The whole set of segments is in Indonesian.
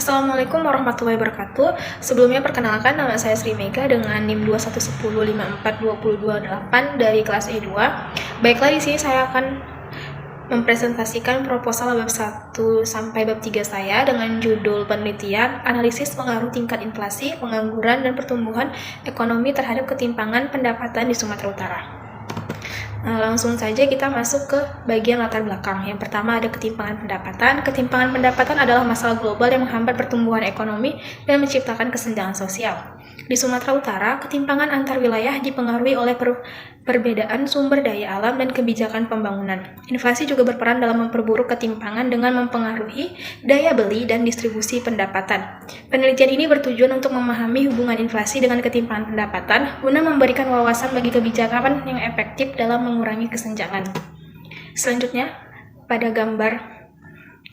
Assalamualaikum warahmatullahi wabarakatuh. Sebelumnya perkenalkan, nama saya Sri Mega dengan NIM 211054228 dari kelas E2. Baiklah, di sini saya akan mempresentasikan proposal bab 1 sampai bab 3 saya dengan judul penelitian analisis pengaruh tingkat inflasi, pengangguran, dan pertumbuhan ekonomi terhadap ketimpangan pendapatan di Sumatera Utara. Langsung saja kita masuk ke bagian latar belakang. Yang pertama ada ketimpangan pendapatan. Ketimpangan pendapatan adalah masalah global yang menghambat pertumbuhan ekonomi dan menciptakan kesenjangan sosial. Di Sumatera Utara, ketimpangan antar wilayah dipengaruhi oleh perbedaan sumber daya alam dan kebijakan pembangunan. Inflasi juga berperan dalam memperburuk ketimpangan dengan mempengaruhi daya beli dan distribusi pendapatan. Penelitian ini bertujuan untuk memahami hubungan inflasi dengan ketimpangan pendapatan guna memberikan wawasan bagi kebijakan yang efektif dalam mengurangi kesenjangan. Selanjutnya, pada gambar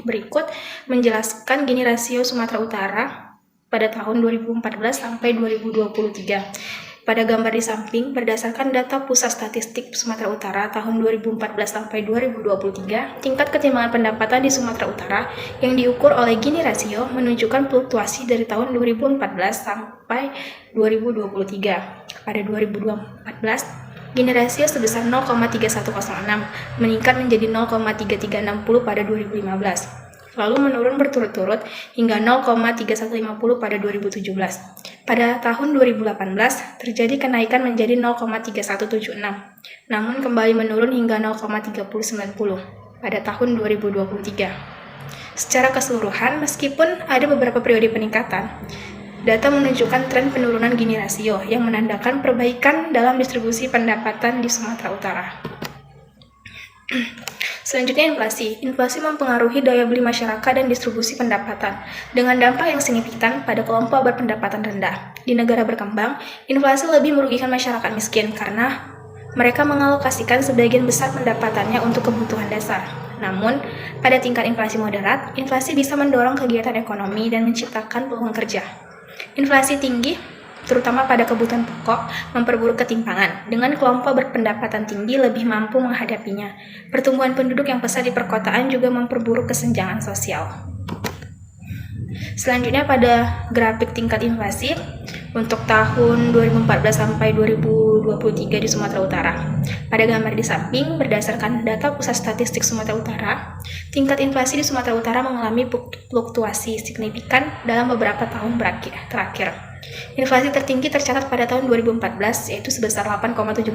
berikut menjelaskan Gini rasio Sumatera Utara pada tahun 2014 sampai 2023. Pada gambar di samping, berdasarkan data Pusat Statistik Sumatera Utara tahun 2014 sampai 2023, tingkat ketimpangan pendapatan di Sumatera Utara yang diukur oleh Gini rasio menunjukkan fluktuasi dari tahun 2014 sampai 2023. Pada 2014, Gini rasio sebesar 0,3106, meningkat menjadi 0,3360 pada 2015. Lalu menurun berturut-turut hingga 0,3150 pada 2017. Pada tahun 2018, terjadi kenaikan menjadi 0,3176, namun kembali menurun hingga 0,3090 pada tahun 2023. Secara keseluruhan, meskipun ada beberapa periode peningkatan, data menunjukkan tren penurunan Gini rasio yang menandakan perbaikan dalam distribusi pendapatan di Sumatera Utara. Selanjutnya inflasi. Inflasi mempengaruhi daya beli masyarakat dan distribusi pendapatan dengan dampak yang signifikan pada kelompok berpendapatan rendah. Di negara berkembang, inflasi lebih merugikan masyarakat miskin karena mereka mengalokasikan sebagian besar pendapatannya untuk kebutuhan dasar. Namun, pada tingkat inflasi moderat, inflasi bisa mendorong kegiatan ekonomi dan menciptakan peluang kerja. Inflasi tinggi terutama pada kebutuhan pokok, memperburuk ketimpangan. Dengan kelompok berpendapatan tinggi lebih mampu menghadapinya. Pertumbuhan penduduk yang pesat di perkotaan juga memperburuk kesenjangan sosial. Selanjutnya pada grafik tingkat inflasi untuk tahun 2014 sampai 2023 di Sumatera Utara. Pada gambar di samping, berdasarkan data Pusat Statistik Sumatera Utara, tingkat inflasi di Sumatera Utara mengalami fluktuasi signifikan dalam beberapa tahun terakhir. Inflasi tertinggi tercatat pada tahun 2014 yaitu sebesar 8,17%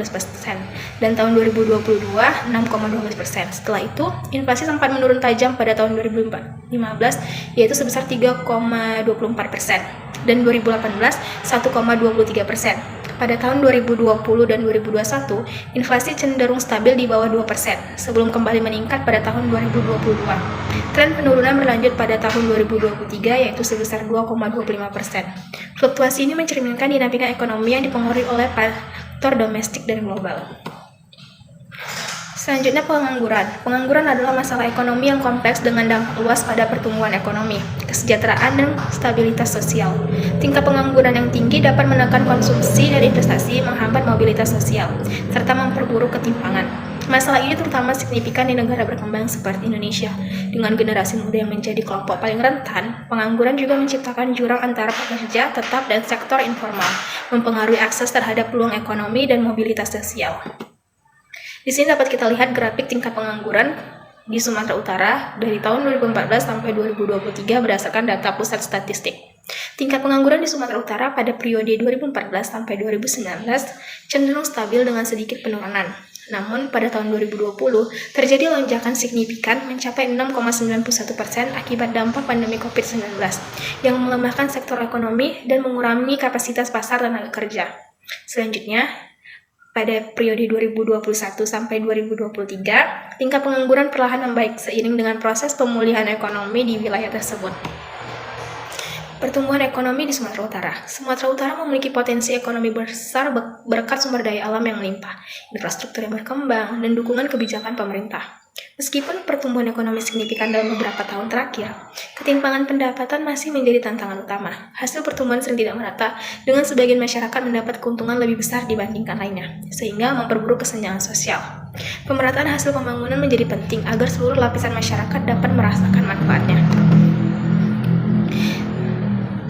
dan tahun 2022 6,12%. Setelah itu, inflasi sempat menurun tajam pada tahun 2015 yaitu sebesar 3,24% dan 2018 1,23%. Pada tahun 2020 dan 2021, inflasi cenderung stabil di bawah 2% sebelum kembali meningkat pada tahun 2022. Tren penurunan berlanjut pada tahun 2023 yaitu sebesar 2,25%. Fluktuasi ini mencerminkan dinamika ekonomi yang dipengaruhi oleh faktor domestik dan global. Selanjutnya pengangguran. Pengangguran adalah masalah ekonomi yang kompleks dengan dampak luas pada pertumbuhan ekonomi, kesejahteraan, dan stabilitas sosial. Tingkat pengangguran yang tinggi dapat menekan konsumsi dan investasi, menghambat mobilitas sosial, serta memperburuk ketimpangan. Masalah ini terutama signifikan di negara berkembang seperti Indonesia. Dengan generasi muda yang menjadi kelompok paling rentan, pengangguran juga menciptakan jurang antara pekerja tetap dan sektor informal, mempengaruhi akses terhadap peluang ekonomi dan mobilitas sosial. Di sini dapat kita lihat grafik tingkat pengangguran di Sumatera Utara dari tahun 2014 sampai 2023 berdasarkan data Pusat Statistik. Tingkat pengangguran di Sumatera Utara pada periode 2014 sampai 2019 cenderung stabil dengan sedikit penurunan. Namun, pada tahun 2020 terjadi lonjakan signifikan mencapai 6,91% akibat dampak pandemi COVID-19 yang melemahkan sektor ekonomi dan mengurangi kapasitas pasar tenaga kerja. Selanjutnya, pada periode 2021 sampai 2023, tingkat pengangguran perlahan membaik seiring dengan proses pemulihan ekonomi di wilayah tersebut. Pertumbuhan ekonomi di Sumatera Utara. Sumatera Utara memiliki potensi ekonomi besar berkat sumber daya alam yang melimpah, infrastruktur yang berkembang, dan dukungan kebijakan pemerintah. Meskipun pertumbuhan ekonomi signifikan dalam beberapa tahun terakhir, ketimpangan pendapatan masih menjadi tantangan utama. Hasil pertumbuhan sering tidak merata, dengan sebagian masyarakat mendapat keuntungan lebih besar dibandingkan lainnya, sehingga memperburuk kesenjangan sosial. Pemerataan hasil pembangunan menjadi penting agar seluruh lapisan masyarakat dapat merasakan manfaatnya.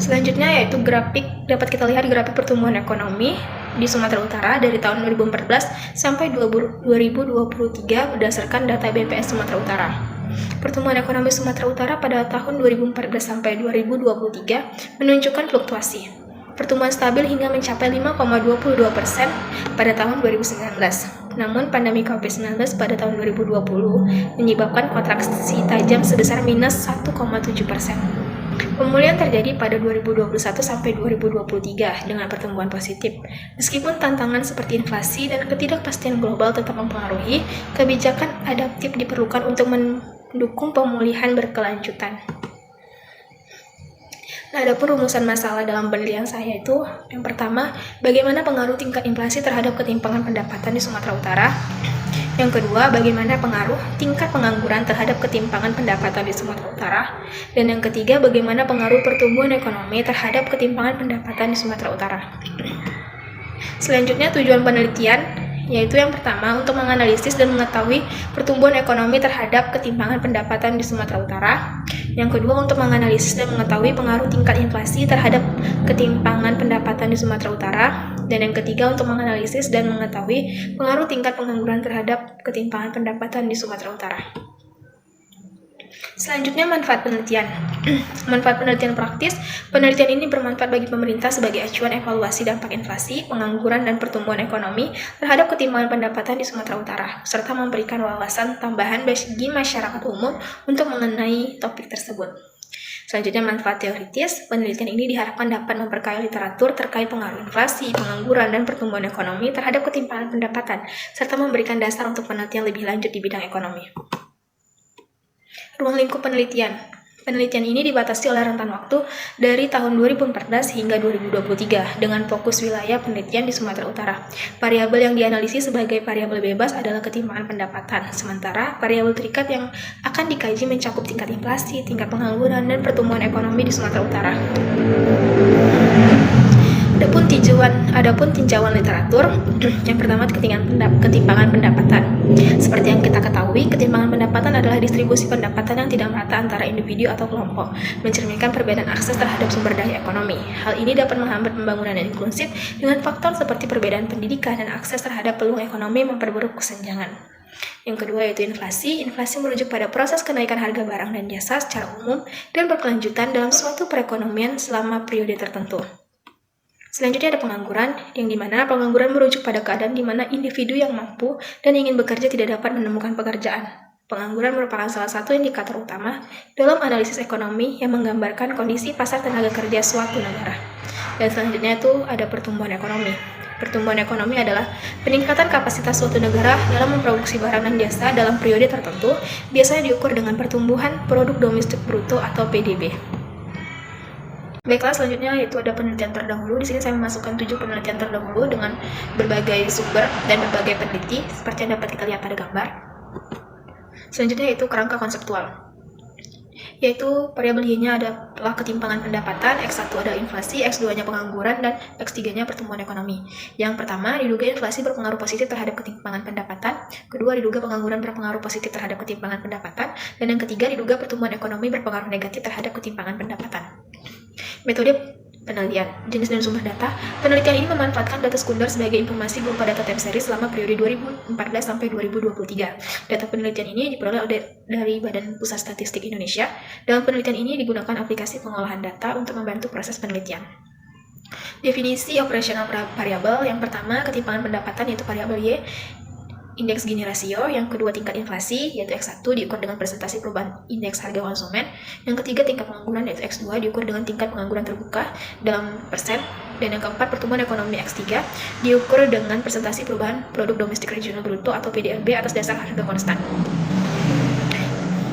Selanjutnya yaitu dapat kita lihat grafik pertumbuhan ekonomi di Sumatera Utara dari tahun 2014 sampai 2023 berdasarkan data BPS Sumatera Utara. Pertumbuhan ekonomi Sumatera Utara pada tahun 2014 sampai 2023 menunjukkan fluktuasi. Pertumbuhan stabil hingga mencapai 5,22% pada tahun 2019. Namun pandemi COVID-19 pada tahun 2020 menyebabkan kontraksi tajam sebesar minus 1,7%. Pemulihan terjadi pada 2021 sampai 2023 dengan pertumbuhan positif. Meskipun tantangan seperti inflasi dan ketidakpastian global tetap mempengaruhi, kebijakan adaptif diperlukan untuk mendukung pemulihan berkelanjutan. Nah, ada pun rumusan masalah dalam penelitian saya itu, yang pertama, bagaimana pengaruh tingkat inflasi terhadap ketimpangan pendapatan di Sumatera Utara. Yang kedua, bagaimana pengaruh tingkat pengangguran terhadap ketimpangan pendapatan di Sumatera Utara. Dan yang ketiga, bagaimana pengaruh pertumbuhan ekonomi terhadap ketimpangan pendapatan di Sumatera Utara. Selanjutnya, tujuan penelitian yaitu yang pertama, untuk menganalisis dan mengetahui pertumbuhan ekonomi terhadap ketimpangan pendapatan di Sumatera Utara. Yang kedua, untuk menganalisis dan mengetahui pengaruh tingkat inflasi terhadap ketimpangan pendapatan di Sumatera Utara. Dan yang ketiga, untuk menganalisis dan mengetahui pengaruh tingkat pengangguran terhadap ketimpangan pendapatan di Sumatera Utara. Selanjutnya, manfaat penelitian. Manfaat penelitian praktis. Penelitian ini bermanfaat bagi pemerintah sebagai acuan evaluasi dampak inflasi, pengangguran, dan pertumbuhan ekonomi terhadap ketimpangan pendapatan di Sumatera Utara, serta memberikan wawasan tambahan bagi masyarakat umum untuk mengenai topik tersebut. Selanjutnya, manfaat teoritis. Penelitian ini diharapkan dapat memperkaya literatur terkait pengaruh inflasi, pengangguran, dan pertumbuhan ekonomi terhadap ketimpangan pendapatan, serta memberikan dasar untuk penelitian lebih lanjut di bidang ekonomi. Ruang lingkup penelitian. Penelitian ini dibatasi oleh rentan waktu dari tahun 2014 hingga 2023 dengan fokus wilayah penelitian di Sumatera Utara. Variabel yang dianalisis sebagai variabel bebas adalah ketimpangan pendapatan, sementara variabel terikat yang akan dikaji mencakup tingkat inflasi, tingkat pengangguran, dan pertumbuhan ekonomi di Sumatera Utara. Adapun tinjauan literatur, yang pertama ketimpangan pendapatan. Seperti yang kita ketahui, ketimpangan pendapatan adalah distribusi pendapatan yang tidak merata antara individu atau kelompok, mencerminkan perbedaan akses terhadap sumber daya ekonomi. Hal ini dapat menghambat pembangunan yang inklusif dengan faktor seperti perbedaan pendidikan dan akses terhadap peluang ekonomi memperburuk kesenjangan. Yang kedua yaitu inflasi. Inflasi merujuk pada proses kenaikan harga barang dan jasa secara umum dan berkelanjutan dalam suatu perekonomian selama periode tertentu. Selanjutnya ada pengangguran, yang dimana pengangguran merujuk pada keadaan di mana individu yang mampu dan ingin bekerja tidak dapat menemukan pekerjaan. Pengangguran merupakan salah satu indikator utama dalam analisis ekonomi yang menggambarkan kondisi pasar tenaga kerja suatu negara. Dan selanjutnya itu ada pertumbuhan ekonomi. Pertumbuhan ekonomi adalah peningkatan kapasitas suatu negara dalam memproduksi barang dan jasa dalam periode tertentu, biasanya diukur dengan pertumbuhan produk domestik bruto atau PDB. Baiklah, selanjutnya yaitu ada penelitian terdahulu. Di sini saya memasukkan 7 penelitian terdahulu dengan berbagai sumber dan berbagai peneliti, seperti yang dapat kita lihat pada gambar. Selanjutnya yaitu kerangka konseptual. Yaitu variabel Y-nya adalah ketimpangan pendapatan, X1 ada inflasi, X2-nya pengangguran, dan X3-nya pertumbuhan ekonomi. Yang pertama, diduga inflasi berpengaruh positif terhadap ketimpangan pendapatan. Kedua, diduga pengangguran berpengaruh positif terhadap ketimpangan pendapatan. Dan yang ketiga, diduga pertumbuhan ekonomi berpengaruh negatif terhadap ketimpangan pendapatan. Metode penelitian, jenis dan sumber data. Penelitian ini memanfaatkan data sekunder sebagai informasi berupa data time series selama periode 2014 sampai 2023. Data penelitian ini diperoleh dari Badan Pusat Statistik Indonesia. Dalam penelitian ini digunakan aplikasi pengolahan data untuk membantu proses penelitian. Definisi operasional variabel. Yang pertama, ketimpangan pendapatan yaitu variabel Y. Indeks Gini rasio, yang kedua tingkat inflasi yaitu X1 diukur dengan presentasi perubahan indeks harga konsumen, yang ketiga tingkat pengangguran yaitu X2 diukur dengan tingkat pengangguran terbuka dalam persen, dan yang keempat pertumbuhan ekonomi X3 diukur dengan presentasi perubahan produk domestik regional bruto atau PDRB atas dasar harga konstan.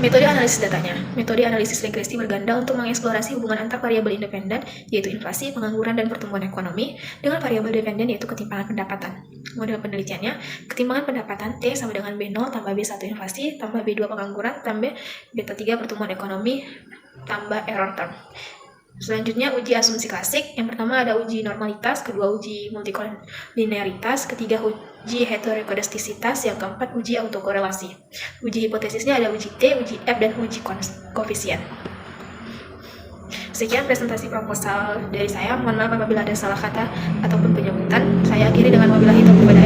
Metode analisis datanya. Metode analisis regresi berganda untuk mengeksplorasi hubungan antar variabel independen, yaitu inflasi, pengangguran, dan pertumbuhan ekonomi, dengan variabel dependen, yaitu ketimpangan pendapatan. Model penelitiannya, ketimpangan pendapatan T sama dengan B0 tambah B1 inflasi, tambah B2 pengangguran, tambah beta 3 pertumbuhan ekonomi, tambah error term. Selanjutnya uji asumsi klasik. Yang pertama ada uji normalitas, kedua uji multikolinearitas, ketiga uji heterokodastisitas, yang keempat uji autokorelasi. Uji hipotesisnya ada uji T, uji F, dan uji koefisien. Sekian presentasi proposal dari saya. Mohon maaf apabila ada salah kata ataupun penyebutan. Saya akhiri dengan wabillahi taufiq wal hidayah.